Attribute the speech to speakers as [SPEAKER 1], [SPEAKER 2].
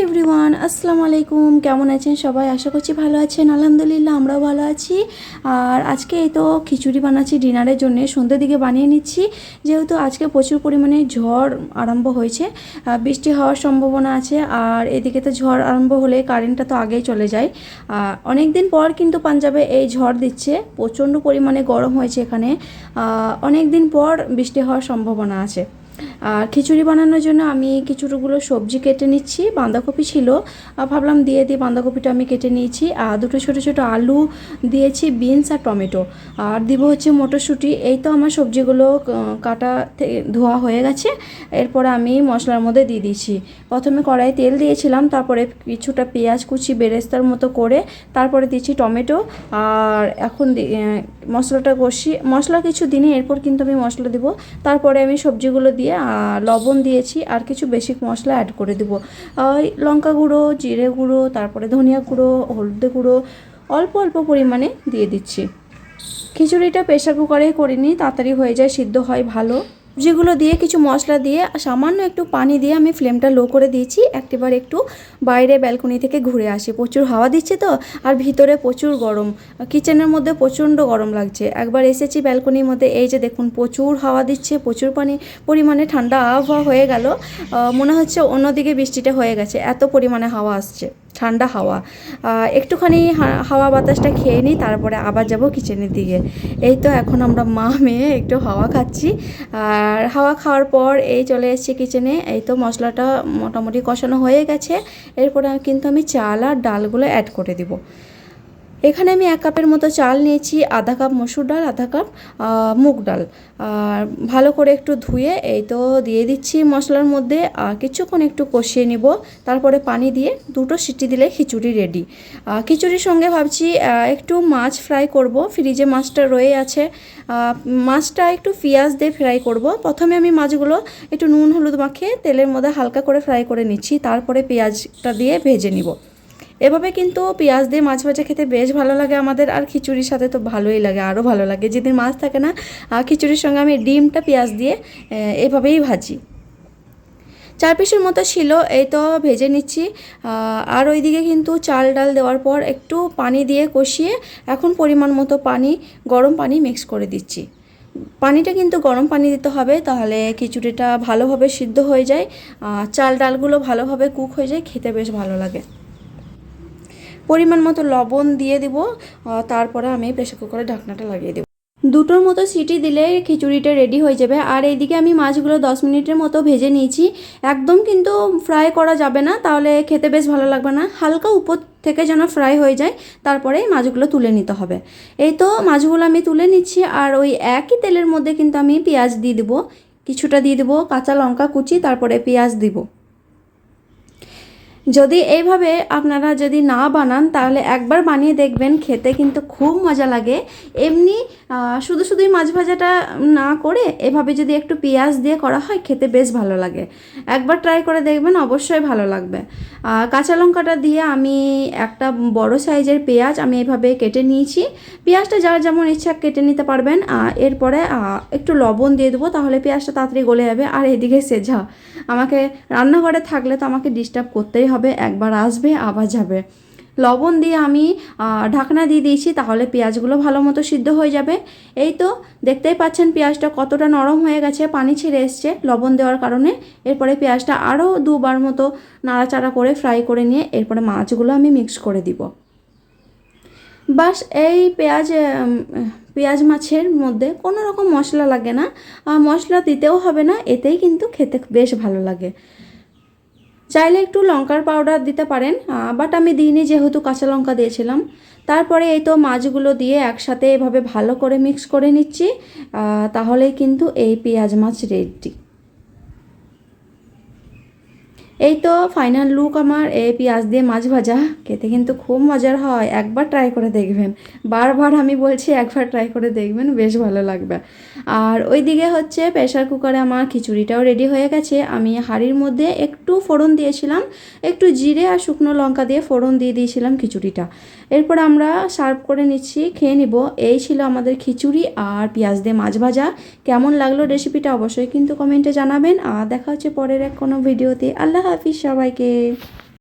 [SPEAKER 1] Everyone, আসসালামু আলাইকুম। কেমন আছেন সবাই? আশা করছি ভালো আছেন। আলহামদুলিল্লাহ আমরাও ভালো আছি। আর আজকে এই তো খিচুড়ি বানাচ্ছি ডিনারের জন্য, সন্ধ্যের দিকে বানিয়ে নিচ্ছি। যেহেতু আজকে প্রচুর পরিমাণে ঝড় আরম্ভ হয়েছে, বৃষ্টি হওয়ার সম্ভাবনা আছে। আর এদিকে তো ঝড় আরম্ভ হলে কারেন্টটা তো আগেই চলে যায়। অনেক দিন পর কিন্তু পাঞ্জাবে এই ঝড় দিচ্ছে, প্রচণ্ড পরিমাণে গরম হয়েছে এখানে। অনেক দিন পর বৃষ্টি হওয়ার সম্ভাবনা আছে। আর খিচুড়ি বানানোর জন্য আমি কিছুগুলো সবজি কেটে নিচ্ছি। বাঁধাকপি ছিল, ভাবলাম দিয়ে দিই, বাঁধাকপিটা আমি কেটে নিয়েছি। আর দুটো ছোটো ছোটো আলু দিয়েছি, বিনস আর টমেটো। আর দিব হচ্ছে মটরশুঁটি। এই তো আমার সবজিগুলো কাটা ধোয়া হয়ে গেছে। এরপরে আমি মশলার মধ্যে দিয়ে দিয়েছি। প্রথমে কড়াই তেল দিয়েছিলাম, তারপরে কিছুটা পেঁয়াজ কুচি বেরেস্তার মতো করে, তারপরে দিয়েছি টমেটো। আর এখন মশলাটা কষিয়ে, মশলা কিছু দিনে এরপর কিন্তু আমি মশলা দিব। তারপরে আমি সবজিগুলো দিয়ে লবণ দিয়েছি, আর কিছু বেসিক মশলা অ্যাড করে দেবো। ওই লঙ্কা গুঁড়ো, জিরে গুঁড়ো, তারপরে ধনিয়া গুঁড়ো, হলুদ গুঁড়ো অল্প অল্প পরিমাণে দিয়ে দিচ্ছি। খিচুড়িটা প্রেশার কুকারে করিনি, তাড়াতাড়ি হয়ে যায়, সিদ্ধ হয় ভালো। সবজিগুলো দিয়ে কিছু মশলা দিয়ে সামান্য একটু পানি দিয়ে আমি ফ্লেমটা লো করে দিয়েছি। একটিবার একটু বাইরে ব্যালকনি থেকে ঘুরে আসি, প্রচুর হাওয়া দিচ্ছে তো, আর ভিতরে প্রচুর গরম, কিচেনের মধ্যে প্রচণ্ড গরম লাগছে। একবার এসেছি ব্যালকনির মধ্যে, এই যে দেখুন প্রচুর হাওয়া দিচ্ছে, প্রচুর পরিমাণে ঠান্ডা আবহাওয়া হয়ে গেল। মনে হচ্ছে অন্যদিকে বৃষ্টিটা হয়ে গেছে, এত পরিমাণে হাওয়া আসছে, ঠান্ডা হাওয়া। একটুখানি হাওয়া বাতাসটা খেয়ে নিই, তারপরে আবার যাব কিচেনের দিকে। এই তো এখন আমরা মা মেয়ে একটু হাওয়া খাচ্ছি। আর হাওয়া খাওয়ার পর এই চলে এসেছি কিচেনে। এই তো মশলাটা মোটামুটি কষানো হয়ে গেছে। এরপরে কিন্তু আমি চাল আর ডালগুলো অ্যাড করে দিব। এখানে আমি 1 কাপের মতো চাল নিয়েছি, আধা কাপ মসুর ডাল, আধা কাপ মুগ ডাল। আর ভালো করে একটু ধুয়ে এই তো দিয়ে দিচ্ছি মশলার মধ্যে। আর কিছুক্ষণ একটু কষিয়ে নিব, তারপরে পানি দিয়ে 2টো সিটি দিলে খিচুড়ি রেডি। খিচুড়ির সঙ্গে ভাবছি একটু মাছ ফ্রাই করব, ফ্রিজে মাছটা রয়ে আছে। মাছটা একটু পেঁয়াজ দিয়ে ফ্রাই করব। প্রথমে আমি মাছগুলো একটু নুন হলুদ মাখিয়ে তেলের মধ্যে হালকা করে ফ্রাই করে নিচ্ছি, তারপরে পেঁয়াজটা দিয়ে ভেজে নিব। এভাবে কিন্তু পেঁয়াজ দিয়ে মাছ ভাজা খেতে বেশ ভালো লাগে আমাদের। আর খিচুড়ির সাথে তো ভালোই লাগে, আরও ভালো লাগে। যেদিন মাছ থাকে না, খিচুড়ির সঙ্গে আমি ডিমটা পেঁয়াজ দিয়ে এভাবেই ভাজি। 4 পিসের মতো ছিল, এই তো ভেজে নিচ্ছি। আর ওইদিকে কিন্তু চাল ডাল দেওয়ার পর একটু পানি দিয়ে কষিয়ে এখন পরিমাণ মতো পানি, গরম পানি মিক্স করে দিচ্ছি। পানিটা কিন্তু গরম পানি দিতে হবে, তাহলে খিচুড়িটা ভালোভাবে সিদ্ধ হয়ে যায়, চাল ডালগুলো ভালোভাবে কুক হয়ে যায়, খেতে বেশ ভালো লাগে। পরিমাণ মতো লবণ দিয়ে দিব, তারপরে আমি প্রেসার কুকারে ঢাকনাটা লাগিয়ে দেব। 2টোর মতো সিটি দিলে খিচুড়িটা রেডি হয়ে যাবে। আর এইদিকে আমি মাছগুলো 10 মিনিটের মতো ভেজে নিয়েছি। একদম কিন্তু ফ্রাই করা যাবে না, তাহলে খেতে বেশ ভালো লাগবে না। হালকা উপর থেকে যেন ফ্রাই হয়ে যায়, তারপরে মাছগুলো তুলে নিতে হবে। এই তো মাছগুলো আমি তুলে নিচ্ছি। আর ওই একই তেলের মধ্যে কিন্তু আমি পেঁয়াজ দিয়ে দেবো, কিছুটা দিয়ে দেবো কাঁচা লঙ্কা কুচি, তারপরে পেঁয়াজ দিব। যদি এইভাবে আপনারা যদি না বানান, তাহলে একবার বানিয়ে দেখবেন, খেতে কিন্তু খুব মজা লাগে। এমনি শুধুই মাছ ভাজাটা না করে এভাবে যদি একটু পেঁয়াজ দিয়ে করা হয়, খেতে বেশ ভালো লাগে। একবার ট্রাই করে দেখবেন, অবশ্যই ভালো লাগবে। কাঁচা লঙ্কাটা দিয়ে আমি একটা বড় সাইজের পেঁয়াজ আমি এভাবে কেটে নিয়েছি। পেঁয়াজটা যার যেমন ইচ্ছা কেটে নিতে পারবেন। এরপরে একটু লবণ দিয়ে দেবো, তাহলে পেঁয়াজটা তাড়াতাড়ি গলে যাবে। আর এদিকে সেঝা আমাকে রান্নাঘরে থাকলে তো আমাকে ডিস্টার্ব করতেই হবে, একবার আসবে আবার যাবে। লবণ দিয়ে আমি ঢাকনা দিয়ে দিয়েছি, তাহলে পেঁয়াজগুলো ভালো মতো সিদ্ধ হয়ে যাবে। এই তো দেখতেই পাচ্ছেন পেঁয়াজটা কতটা নরম হয়ে গেছে, পানি ছেড়ে এসছে লবণ দেওয়ার কারণে। এরপরে পেঁয়াজটা আরও 2বার মতো নাড়াচাড়া করে ফ্রাই করে নিয়ে এরপরে মাছগুলো আমি মিক্স করে দিব। বাস এই পেঁয়াজ মাছের মধ্যে কোনো রকম মশলা লাগে না, মশলা দিতেও হবে না, এতেই কিন্তু খেতে বেশ ভালো লাগে। চাইলে একটু লঙ্কার পাউডার দিতে পারেন, বাট আমি দিইনি, যেহেতু কাঁচা লঙ্কা দিয়েছিলাম। তারপরে এই তো মাছগুলো দিয়ে একসাথে এভাবে ভালো করে মিক্স করে নিচ্ছি, তাহলেই কিন্তু এই পেঁয়াজ মাছ রেডি। এই তো ফাইনাল লুক আমার এই পেঁয়াজ দিয়ে মাছ ভাজা। খেতে কিন্তু খুব মজার হয়, একবার ট্রাই করে দেখবেন। বারবার আমি বলছি একবার ট্রাই করে দেখবেন, বেশ ভালো লাগবে। আর ওইদিকে হচ্ছে প্রেসার কুকারে আমার খিচুড়িটাও রেডি হয়ে গেছে। আমি হাঁড়ির মধ্যে একটু ফোড়ন দিয়েছিলাম, একটু জিরে আর শুকনো লঙ্কা দিয়ে ফোড়ন দিয়ে দিয়েছিলাম খিচুড়িটা। এরপর আমরা সার্ভ করে নিচ্ছি, খেয়ে নিব। এই ছিল আমাদের খিচুড়ি আর পেঁয়াজ দিয়ে মাছ ভাজা। কেমন লাগলো রেসিপিটা অবশ্যই কিন্তু কমেন্টে জানাবেন। আর দেখা হচ্ছে পরের কোনো ভিডিওতে। আল্লাহ হাফিজ সবাইকে।